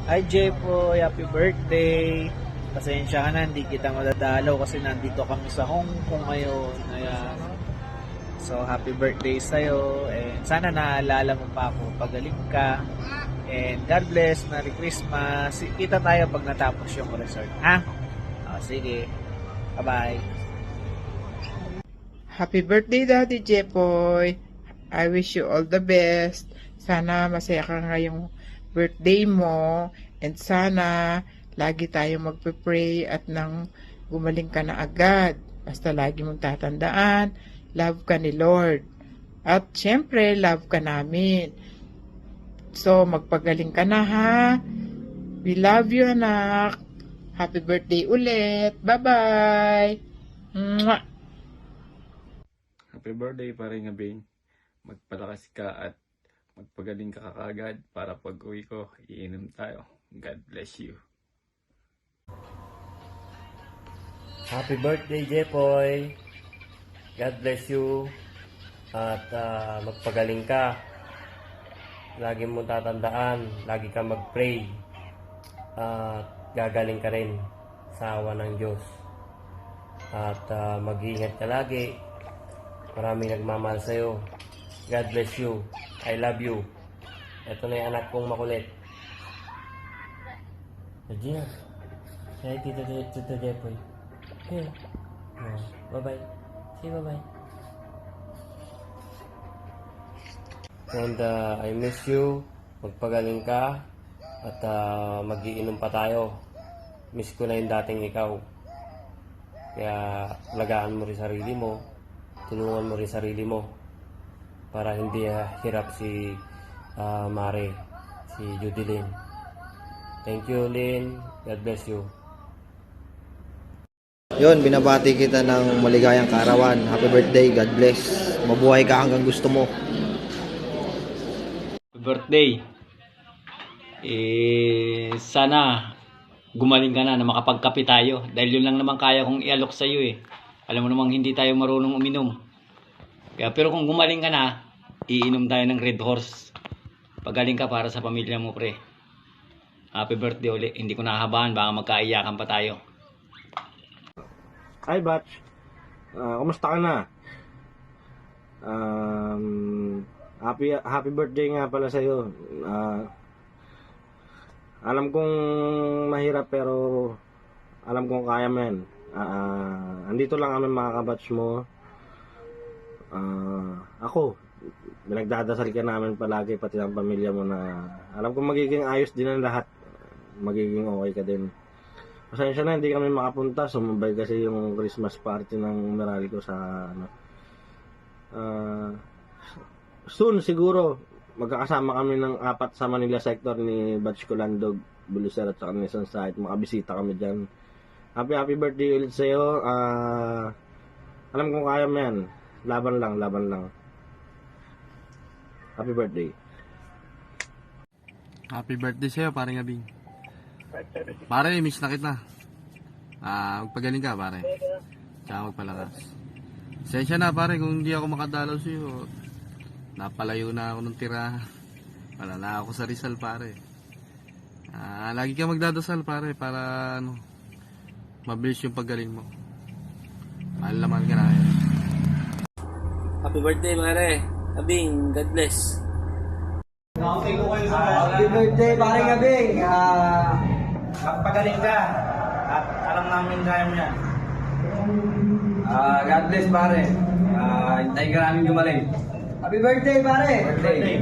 Hi Jepo, happy birthday. Pasensya ka na, hindi kita madadalaw kasi nandito kami sa Hong Kong ngayon. Ayan. So, happy birthday sa'yo. And sana naalala mo pa ako. Pagaling ka. And God bless. Merry Christmas. Kita tayo pag natapos yung resort. Ha? Sige. Bye-bye. Happy birthday, Daddy Jepoy. I wish you all the best. Sana masaya ka ngayong birthday mo. And sana lagi tayong magpe-pray at nang gumaling ka na agad. Basta lagi mong tatandaan, love ka ni Lord. At syempre, love ka namin. So, magpagaling ka na ha. We love you, anak. Happy birthday ulit. Bye-bye. Mwah! Happy birthday paring Abing. Magpalakas ka at magpagaling ka kaagad para pag uwi ko, iinom tayo. God bless you. Happy birthday, Jepoy. God bless you. At magpagaling ka. Lagi mo tatandaan, lagi ka mag-pray. At gagaling ka rin sa awa ng Diyos. At mag-iingat ka lagi. Maraming nagmamahal sa'yo. God bless you. I love you. Ito na yung anak kong makulit. Regina. Say Tito Jepoy. Here. Bye-bye. Say bye-bye. And I miss you. Magpagaling ka. At mag-iinom pa tayo. Miss ko na yung dating ikaw. Kaya alagaan mo rin sarili mo. Tulungan mo rin sarili mo. Para hindi hirap si Mare. Si Judy Lynn. Thank you, Lynn. God bless you. Yun, binabati kita ng maligayang kaarawan. Happy birthday, God bless. Mabuhay ka hanggang gusto mo. Birthday. Sana gumaling ka na makapagkape tayo. Dahil yun lang naman kaya kong ialok sa iyo eh. Alam mo namang hindi tayo marunong uminom. Kaya, pero kung gumaling ka na, iinom tayo ng Red Horse. Pagaling ka para sa pamilya mo, pre. Happy birthday ulit. Hindi ko nahahabaan, baka magkaiyakan pa tayo. Hi Batch, kumusta ka na? Happy birthday nga pala sa'yo. Alam kong mahirap pero alam kong kaya mo yan. Andito lang kami mga kabatch mo. Ako, pinagdadasal ka namin palagi pati ang pamilya mo na alam kong magiging ayos din ang lahat. Magiging okay ka din. Pasensya na, hindi kami makapunta. Sumabay kasi yung Christmas party ng Meralco sa soon siguro magkakasama kami ng 4 sa Manila sector ni Batch Colandog, Bulucer at saka ni Sunside. Makabisita kami dyan. Happy birthday ulit sa'yo. Alam kong kaya mo yan. Laban lang. Happy birthday. Happy birthday sa'yo, paring Abing. Pare, miss na kita. Magpagaling ka, pare. Tsaka magpalakas. Sensya na, pare, kung hindi ako makadalaw sa'yo. Napalayo na ako ng tira. Wala na ako sa Rizal, pare. Lagi ka magdadasal, pare, para mabilis yung paggaling mo. Mahal naman ka na. Happy birthday, Mare. Abing, God bless. Happy birthday, paring Abing. Magpagaling ka. At alam namin kaya mo yan. God bless, pare. Hintayin ka namin gumaling. Happy birthday, pare. Birthday.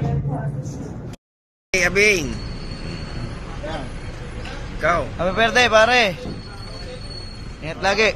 Hey, Abing. Ikaw. Happy birthday, pare. Ingat lagi.